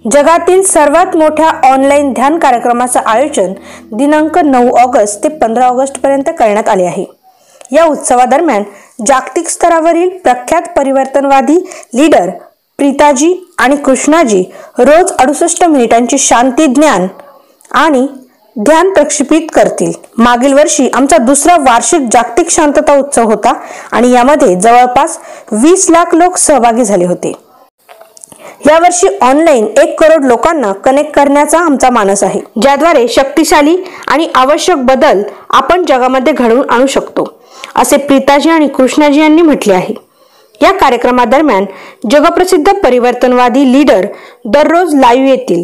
जगातील सर्वात मोठ्या ऑनलाईन ध्यान कार्यक्रमाचं आयोजन दिनांक 9 ऑगस्ट ते 15 ऑगस्ट पर्यंत करण्यात आले आहे। या उत्सवादरम्यान जागतिक स्तरावरील प्रख्यात परिवर्तनवादी लीडर प्रीताजी आणि कृष्णाजी रोज 68 मिनिटांची शांती ज्ञान आणि ध्यान प्रक्षेपित करतील। मागील वर्षी आमचा दुसरा वार्षिक जागतिक शांतता उत्सव होता आणि यामध्ये जवळपास 20 लाख लोक सहभागी झाले होते। यावर्षी ऑनलाईन 1 करोड लोकांना कनेक्ट करण्याचा आमचा मानस आहे, ज्याद्वारे शक्तिशाली आणि आवश्यक बदल आपण जगामध्ये घडवून आणू शकतो, असे प्रीताजी आणि कृष्णाजी यांनी म्हटले आहे। या कार्यक्रमादरम्यान जगप्रसिद्ध परिवर्तनवादी लीडर दररोज लाईव्ह येतील।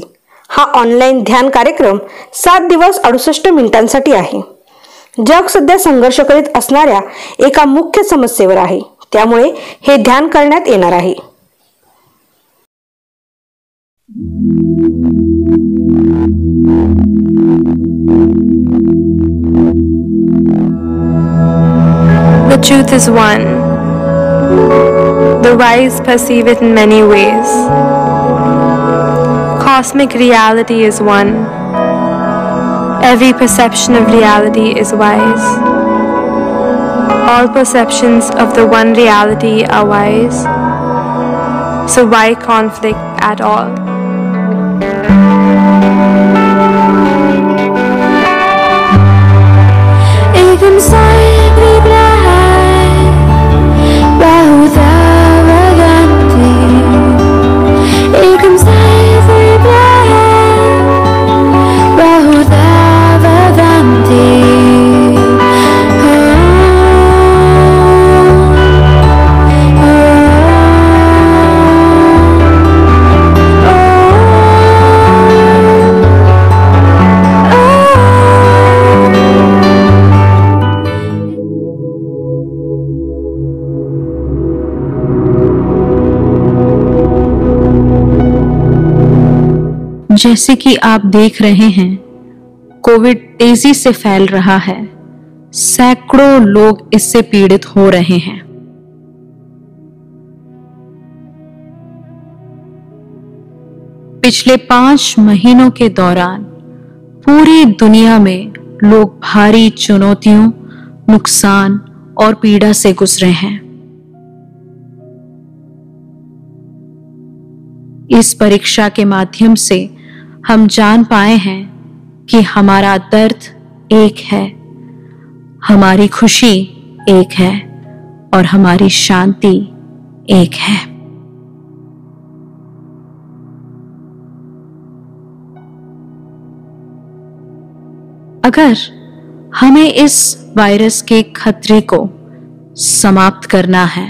हा ऑनलाईन ध्यान कार्यक्रम 7 दिवस 68 मिनिटांसाठी आहे। जग सध्या संघर्ष करीत असणाऱ्या एका मुख्य समस्येवर आहे, त्यामुळे हे ध्यान करण्यात येणार आहे। The truth is one. The wise perceive it in many ways. Cosmic reality is one. Every perception of reality is wise. All perceptions of the one reality are wise. So why conflict at all? जैसे कि आप देख रहे हैं, Covid तेजी से फैल रहा है। सैकड़ों लोग इससे पीड़ित हो रहे हैं। पिछले 5 महीनों के दौरान पूरी दुनिया में लोग भारी चुनौतियों, नुकसान और पीड़ा से गुजरे हैं। इस परीक्षा के माध्यम से हम जान पाए हैं कि हमारा दर्द एक है, हमारी खुशी एक है और हमारी शांति एक है। अगर हमें इस वायरस के खतरे को समाप्त करना है,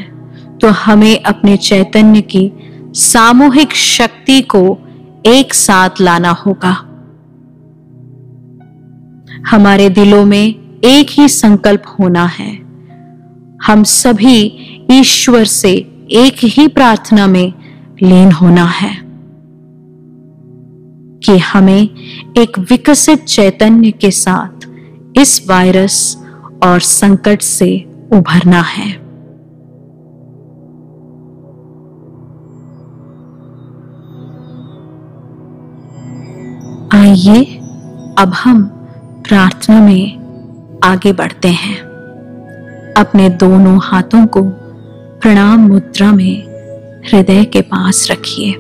तो हमें अपने चैतन्य की सामूहिक शक्ति को एक साथ लाना होगा। हमारे दिलों में एक ही संकल्प होना है। हम सभी ईश्वर से एक ही प्रार्थना में लीन होना है कि हमें एक विकसित चैतन्य के साथ इस वायरस और संकट से उभरना है। आइए अब हम प्रार्थना में आगे बढ़ते हैं। अपने दोनों हाथों को प्रणाम मुद्रा में हृदय के पास रखिए।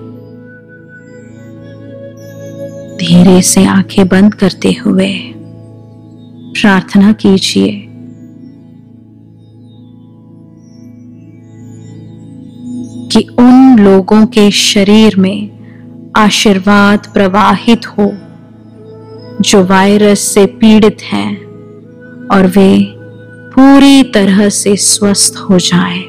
धीरे से आंखें बंद करते हुए प्रार्थना कीजिए। कि उन लोगों के शरीर में आशीर्वाद प्रवाहित हो जो वायरस से पीड़ित हैं और वे पूरी तरह से स्वस्थ हो जाएं।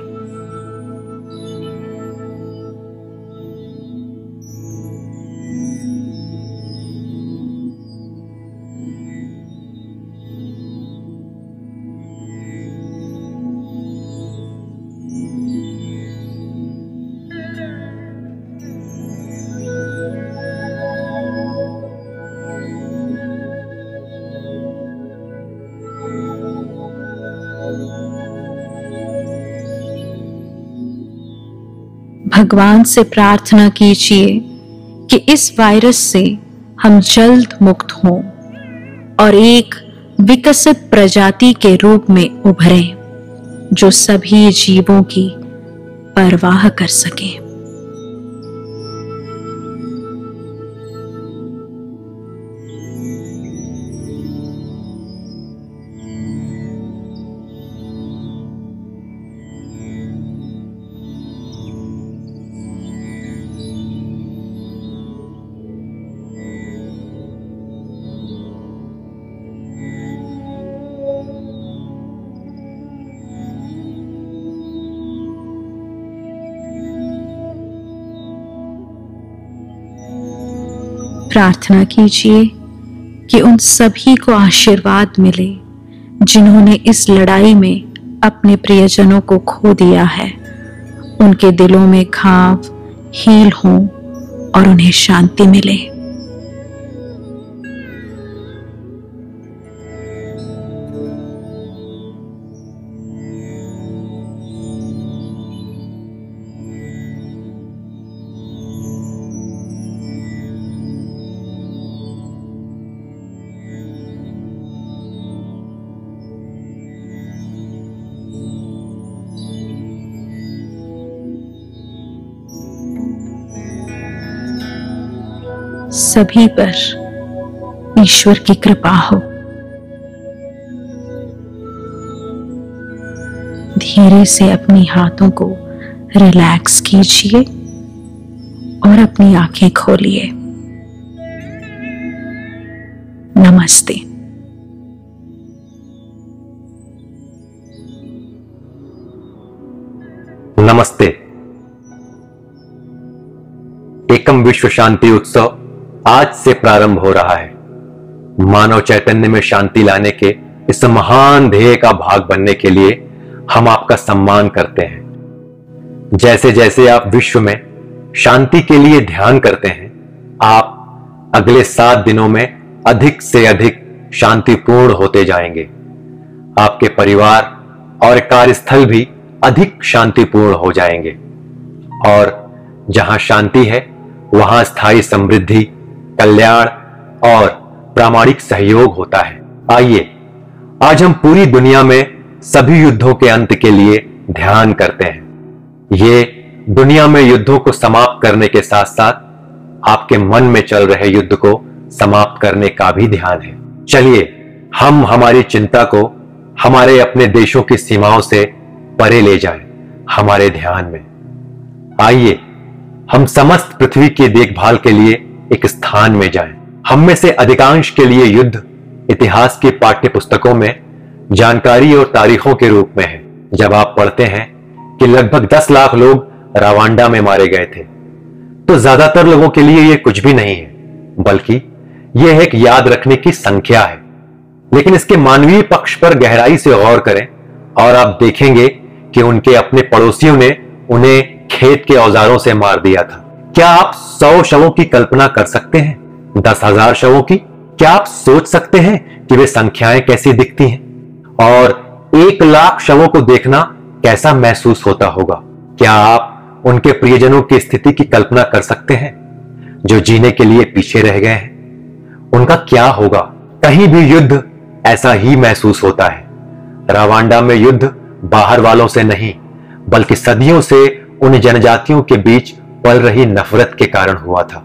भगवान से प्रार्थना कीजिए कि इस वायरस से हम जल्द मुक्त हों और एक विकसित प्रजाति के रूप में उभरें जो सभी जीवों की परवाह कर सके। प्रार्थना कीजिए कि उन सभी को आशीर्वाद मिले जिन्होंने इस लड़ाई में अपने प्रियजनों को खो दिया है। उनके दिलों में घाव हील हों और उन्हें शांति मिले। सभी पर ईश्वर की कृपा हो। धीरे से अपनी हाथों को रिलैक्स कीजिए और अपनी आंखें खोलिए। नमस्ते। नमस्ते। एकम विश्व शांति उत्सव आज से प्रारंभ हो रहा है। मानव चैतन्य में शांति लाने के इस महान ध्येय का भाग बनने के लिए हम आपका सम्मान करते हैं। जैसे जैसे आप विश्व में शांति के लिए ध्यान करते हैं, आप अगले 7 दिनों में अधिक से अधिक शांतिपूर्ण होते जाएंगे। आपके परिवार और कार्यस्थल भी अधिक शांतिपूर्ण हो जाएंगे और जहां शांति है वहां स्थायी समृद्धि, कल्याण और प्रामाणिक सहयोग होता है। आइए आज हम पूरी दुनिया में सभी युद्धों के अंत के लिए ध्यान करते हैं। ये दुनिया में युद्धों को समाप्त करने के साथ साथ आपके मन में चल रहे युद्ध को समाप्त करने का भी ध्यान है। चलिए हम हमारी चिंता को हमारे अपने देशों की सीमाओं से परे ले जाएं, हमारे ध्यान में। आइए हम समस्त पृथ्वी की देखभाल के लिए एक स्थान में जाएं। हम में से अधिकांश के लिए युद्ध इतिहास की पाठ्य पुस्तकों में जानकारी और तारीखों के रूप में है। जब आप पढ़ते हैं कि लगभग 10 लाख लोग रवांडा में मारे गए थे, तो ज्यादातर लोगों के लिए यह कुछ भी नहीं है, बल्कि यह एक याद रखने की संख्या है। लेकिन इसके मानवीय पक्ष पर गहराई से गौर करें और आप देखेंगे कि उनके अपने पड़ोसियों ने उन्हें खेत के औजारों से मार दिया था। क्या आप 100 शवों की कल्पना कर सकते हैं? 10,000 शवों की? क्या आप सोच सकते हैं कि वे संख्याएं कैसी दिखती हैं? और 1 लाख शवों को देखना कैसा महसूस होता होगा? क्या आप उनके प्रियजनों की स्थिति की कल्पना कर सकते हैं जो जीने के लिए पीछे रह गए हैं? उनका क्या होगा? कहीं भी युद्ध ऐसा ही महसूस होता है। रवांडा में युद्ध बाहर वालों से नहीं, बल्कि सदियों से उन जनजातियों के बीच पल रही नफरत के कारण हुआ था।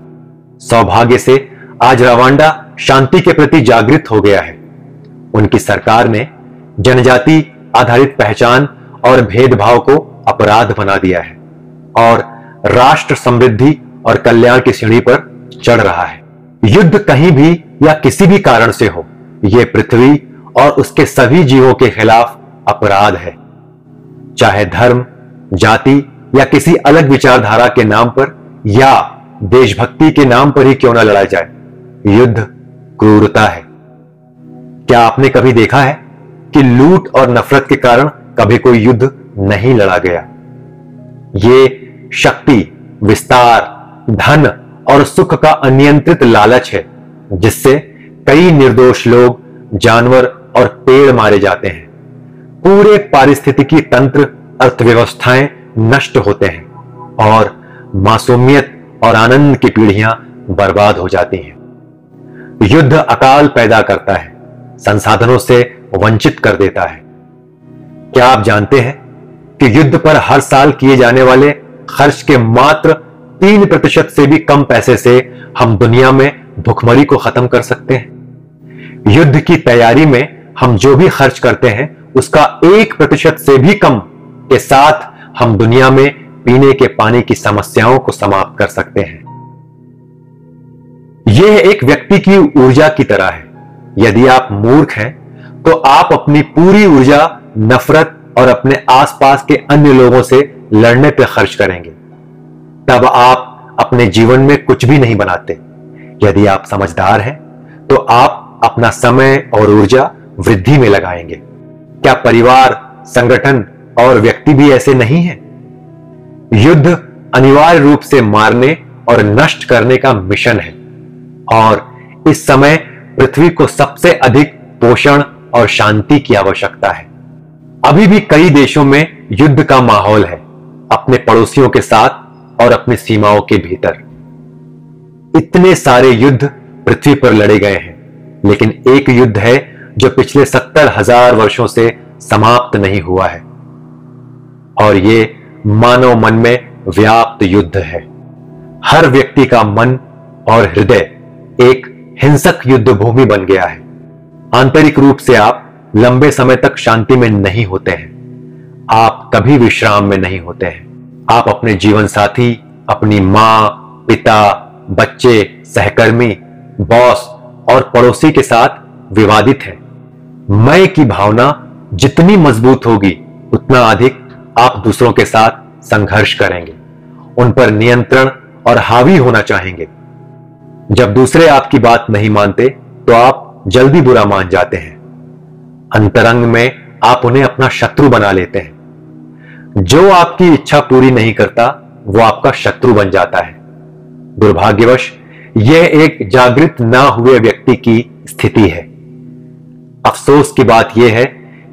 सौभाग्य से आज रवांडा शांति के प्रति जागृत हो गया है। उनकी सरकार ने जनजाति आधारित पहचान और भेदभाव को अपराध बना दिया है और राष्ट्र समृद्धि और कल्याण की सीढ़ी पर चढ़ रहा है। युद्ध कहीं भी या किसी भी कारण से हो, यह पृथ्वी और उसके सभी जीवों के खिलाफ अपराध है। चाहे धर्म, जाति या किसी अलग विचारधारा के नाम पर या देशभक्ति के नाम पर ही क्यों न लड़ा जाए, युद्ध क्रूरता है। क्या आपने कभी देखा है कि लूट और नफरत के कारण कभी कोई युद्ध नहीं लड़ा गया? ये शक्ति, विस्तार, धन और सुख का अनियंत्रित लालच है जिससे कई निर्दोष लोग, जानवर और पेड़ मारे जाते हैं। पूरे पारिस्थितिकी तंत्र, अर्थव्यवस्थाएं नष्ट होते हैं और मासूमियत और आनंद की पीढ़ियां बर्बाद हो जाती हैं। युद्ध अकाल पैदा करता है, संसाधनों से वंचित कर देता है। क्या आप जानते हैं कि युद्ध पर हर साल किए जाने वाले खर्च के मात्र 3% से भी कम पैसे से हम दुनिया में भुखमरी को खत्म कर सकते हैं। युद्ध की तैयारी में हम जो भी खर्च करते हैं उसका 1% से भी कम के साथ हम दुनिया में पीने के पानी की समस्याओं को समाप्त कर सकते हैं। यह एक व्यक्ति की ऊर्जा की तरह है। यदि आप मूर्ख हैं तो आप अपनी पूरी ऊर्जा नफरत और अपने आसपास के अन्य लोगों से लड़ने पर खर्च करेंगे। तब आप अपने जीवन में कुछ भी नहीं बनाते। यदि आप समझदार हैं तो आप अपना समय और ऊर्जा वृद्धि में लगाएंगे। क्या परिवार, संगठन और व्यक्ति भी ऐसे नहीं हैं? युद्ध अनिवार्य रूप से मारने और नष्ट करने का मिशन है और इस समय पृथ्वी को सबसे अधिक पोषण और शांति की आवश्यकता है। अभी भी कई देशों में युद्ध का माहौल है, अपने पड़ोसियों के साथ और अपनी सीमाओं के भीतर। इतने सारे युद्ध पृथ्वी पर लड़े गए हैं, लेकिन एक युद्ध है जो पिछले 70,000 वर्षों से समाप्त नहीं हुआ है, और ये मानव मन में व्याप्त युद्ध है। हर व्यक्ति का मन और हृदय एक हिंसक युद्ध भूमि बन गया है। आंतरिक रूप से आप लंबे समय तक शांति में नहीं होते हैं। आप कभी विश्राम में नहीं होते हैं। आप अपने जीवन साथी, अपनी मां, पिता, बच्चे, सहकर्मी, बॉस और पड़ोसी के साथ विवादित हैं। मैं की भावना जितनी मजबूत होगी उतना अधिक आप दूसरों के साथ संघर्ष करेंगे, उन पर नियंत्रण और हावी होना चाहेंगे। जब दूसरे आपकी बात नहीं मानते तो आप जल्दी बुरा मान जाते हैं। अंतरंग में आप उन्हें अपना शत्रु बना लेते हैं। जो आपकी इच्छा पूरी नहीं करता वो आपका शत्रु बन जाता है। दुर्भाग्यवश यह एक जागृत ना हुए व्यक्ति की स्थिति है। अफसोस की बात यह है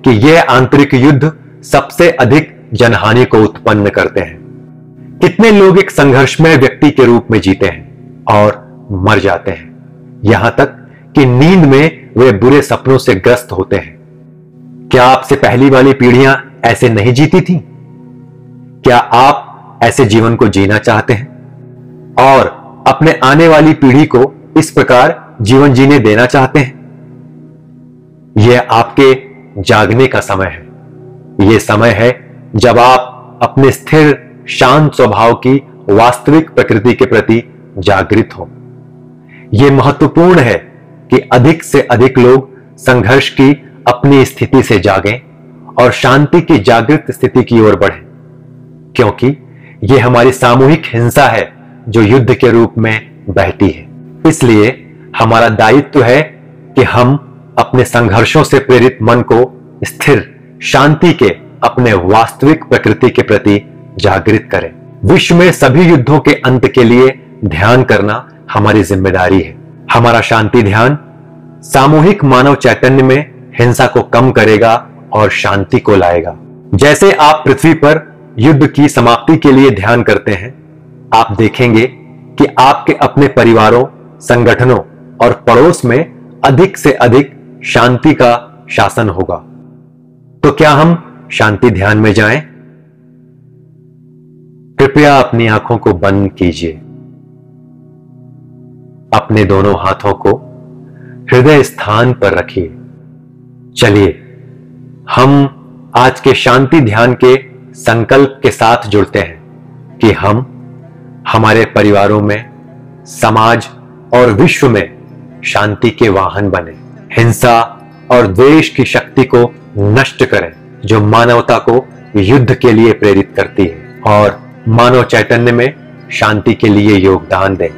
कि यह आंतरिक युद्ध सबसे अधिक जनहानि को उत्पन्न करते हैं। कितने लोग एक संघर्षमय व्यक्ति के रूप में जीते हैं और मर जाते हैं, यहां तक कि नींद में वे बुरे सपनों से ग्रस्त होते हैं। क्या आपसे पहली वाली पीढ़ियां ऐसे नहीं जीती थी? क्या आप ऐसे जीवन को जीना चाहते हैं और अपने आने वाली पीढ़ी को इस प्रकार जीवन जीने देना चाहते हैं? यह आपके जागने का समय है। यह समय है जब आप अपने स्थिर, शांत स्वभाव की वास्तविक प्रकृति के प्रति जागृत हो। यह महत्वपूर्ण है कि अधिक से अधिक लोग संघर्ष की अपनी स्थिति से जागें और शांति की जागृत स्थिति की ओर बढ़ें, क्योंकि यह हमारी सामूहिक हिंसा है जो युद्ध के रूप में बहती है। इसलिए हमारा दायित्व है कि हम अपने संघर्षों से प्रेरित मन को स्थिर, शांति के अपने वास्तविक प्रकृति के प्रति जागृत करें। विश्व में सभी युद्धों के अंत के लिए ध्यान करना हमारी जिम्मेदारी है। हमारा शांति ध्यान सामूहिक मानव चैतन्य में हिंसा को कम करेगा और शांति को लाएगा। जैसे आप पृथ्वी पर युद्ध की समाप्ति के लिए ध्यान करते हैं, आप देखेंगे कि आपके अपने परिवारों, संगठनों और पड़ोस में अधिक से अधिक शांति का शासन होगा। तो क्या हम शांति ध्यान में जाएं? कृपया अपनी आंखों को बंद कीजिए। अपने दोनों हाथों को हृदय स्थान पर रखिए। चलिए हम आज के शांति ध्यान के संकल्प के साथ जुड़ते हैं कि हम हमारे परिवारों में, समाज और विश्व में शांति के वाहन बने। हिंसा और द्वेष की शक्ति को नष्ट करें जो मानवता को युद्ध के लिए प्रेरित करती है, और मानव चैतन्य में शांति के लिए योगदान दें।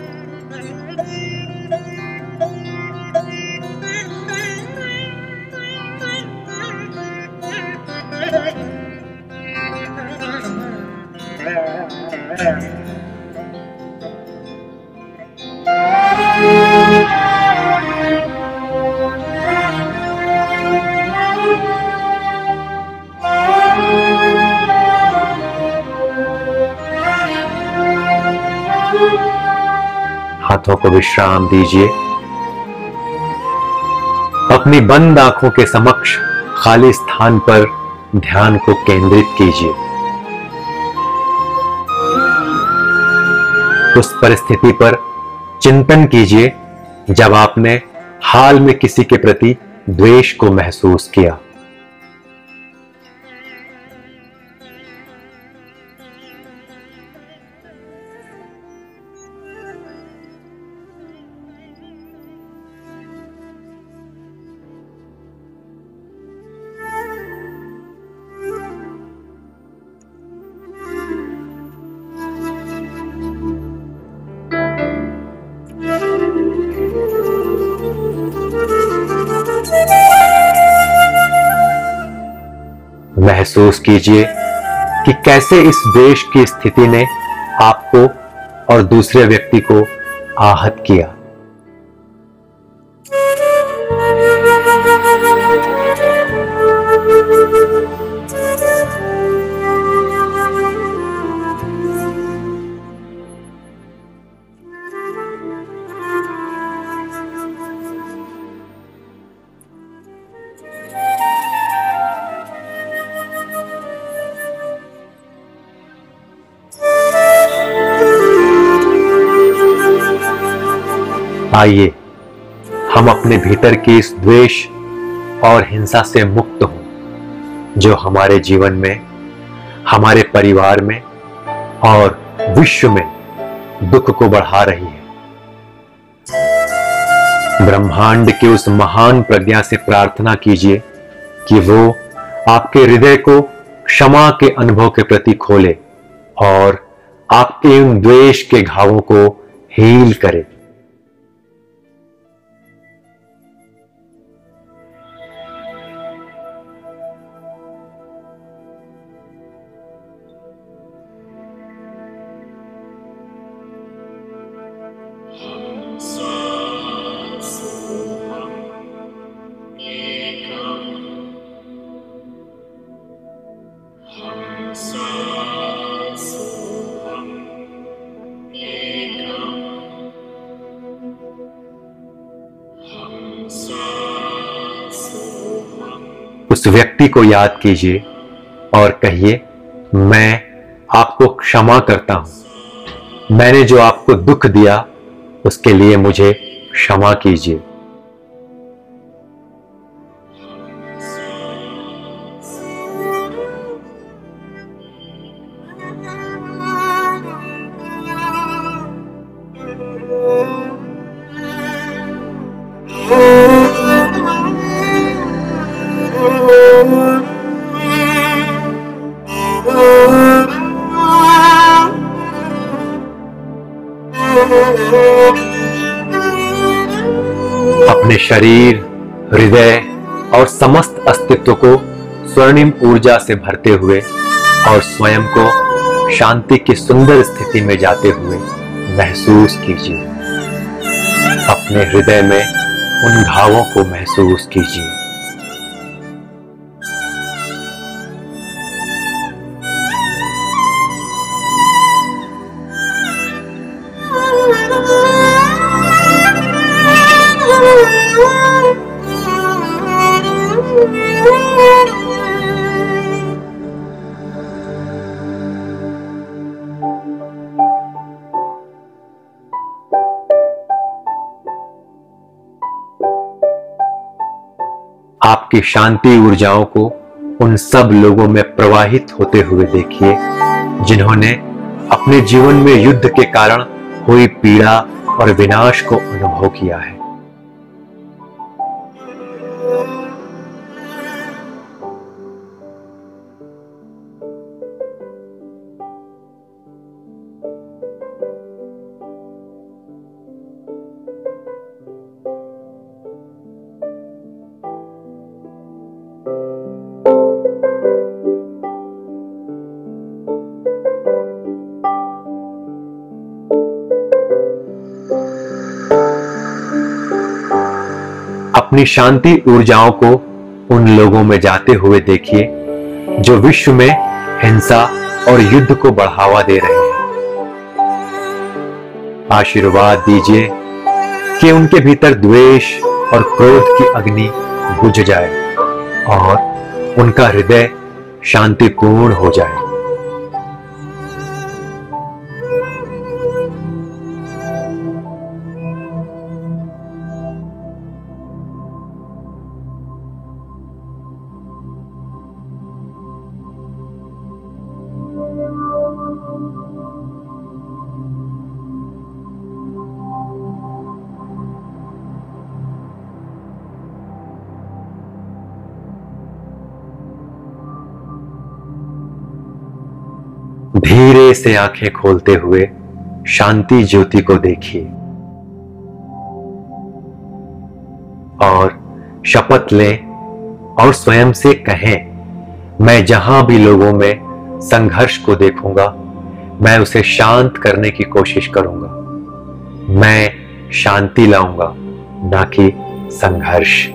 हाथों को विश्राम दीजिए। अपनी बंद आंखों के समक्ष खाली स्थान पर ध्यान को केंद्रित कीजिए। उस परिस्थिति पर चिंतन कीजिए जब आपने हाल में किसी के प्रति द्वेष को महसूस किया। महसूस कीजिए कि कैसे इस द्वेष की स्थिति ने आपको और दूसरे व्यक्ति को आहत किया। आइए हम अपने भीतर की इस द्वेष और हिंसा से मुक्त हों जो हमारे जीवन में, हमारे परिवार में और विश्व में दुख को बढ़ा रही है। ब्रह्मांड की उस महान प्रज्ञा से प्रार्थना कीजिए कि वो आपके हृदय को क्षमा के अनुभव के प्रति खोले और आपके उन द्वेष के घावों को हील करे। उस व्यक्ति को याद कीजिए और कहिए, मैं आपको क्षमा करता हूं। मैंने जो आपको दुख दिया उसके लिए मुझे क्षमा कीजिए। अपने शरीर, हृदय और समस्त अस्तित्व को स्वर्णिम ऊर्जा से भरते हुए और स्वयं को शांति की सुंदर स्थिति में जाते हुए महसूस कीजिए। अपने हृदय में उन घावों को महसूस कीजिए। आपकी शांति ऊर्जाओं को उन सब लोगों में प्रवाहित होते हुए देखिए जिन्होंने अपने जीवन में युद्ध के कारण हुई पीड़ा और विनाश को अनुभव किया है। अपनी शांति ऊर्जाओं को उन लोगों में जाते हुए देखिए जो विश्व में हिंसा और युद्ध को बढ़ावा दे रहे हैं। आशीर्वाद दीजिए कि उनके भीतर द्वेष और क्रोध की अग्नि बुझ जाए और उनका हृदय शांतिपूर्ण हो जाए। धीरे से आंखें खोलते हुए शांति ज्योति को देखिए और शपथ लें और स्वयं से कहें, मैं जहां भी लोगों में संघर्ष को देखूंगा, मैं उसे शांत करने की कोशिश करूंगा। मैं शांति लाऊंगा, ना कि संघर्ष।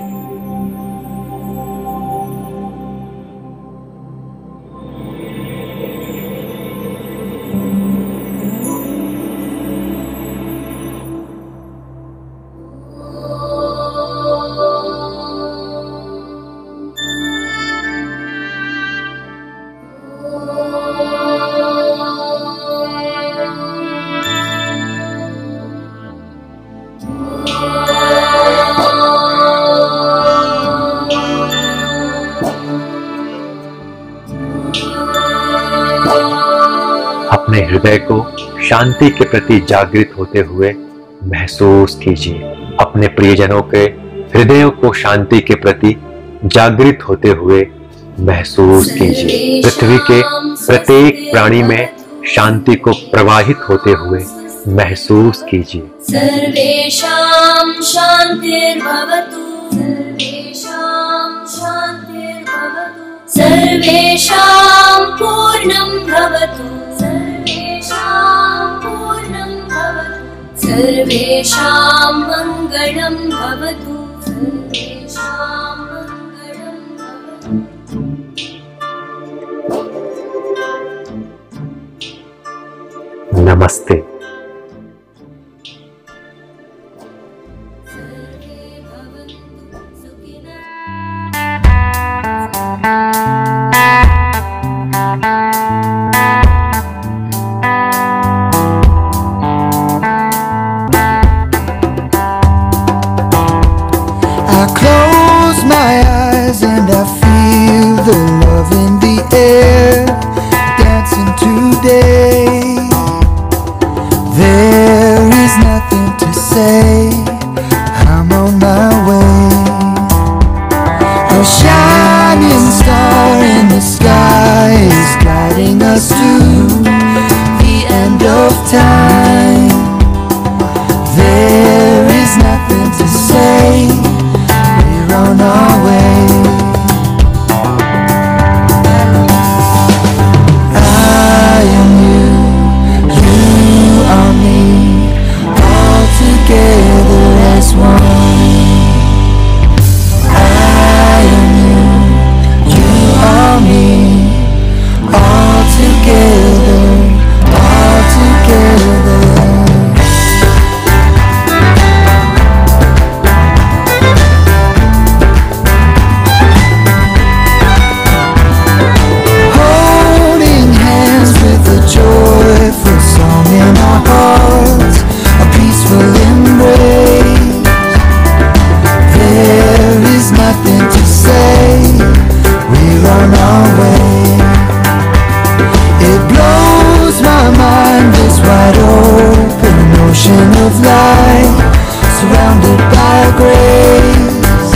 अपने हृदय को शांति के प्रति जागृत होते हुए महसूस कीजिए। अपने प्रियजनों के हृदयों को शांति के प्रति जागृत होते हुए महसूस कीजिए। पृथ्वी के प्रत्येक प्राणी में शांति को प्रवाहित होते हुए महसूस कीजिए। सर्वेषां शान्तिर्भवतु, सर्वेषां शान्तिर्भवतु, सर्वेषां पूर्णं भवतु, सर्वेषां पूर्णं भवतु, सर्वेषां मङ्गलं भवतु, सर्वेषां मङ्गलं भवतु। नमस्ते। I close my eyes and I feel the love in the air, dancing today. There is nothing to say, I'm on my way. A shining star in the sky is guiding us to the end of time. There is nothing to say, we're on our way. I am you, you are me, all together as one. I am you, you are me, all together, all together. Joyful song in our hearts, a peaceful embrace. There is nothing to say, we're on our way. It blows my mind, this wide open ocean of light, surrounded by grace.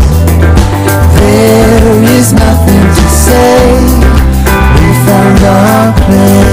There is nothing to say, we found our place.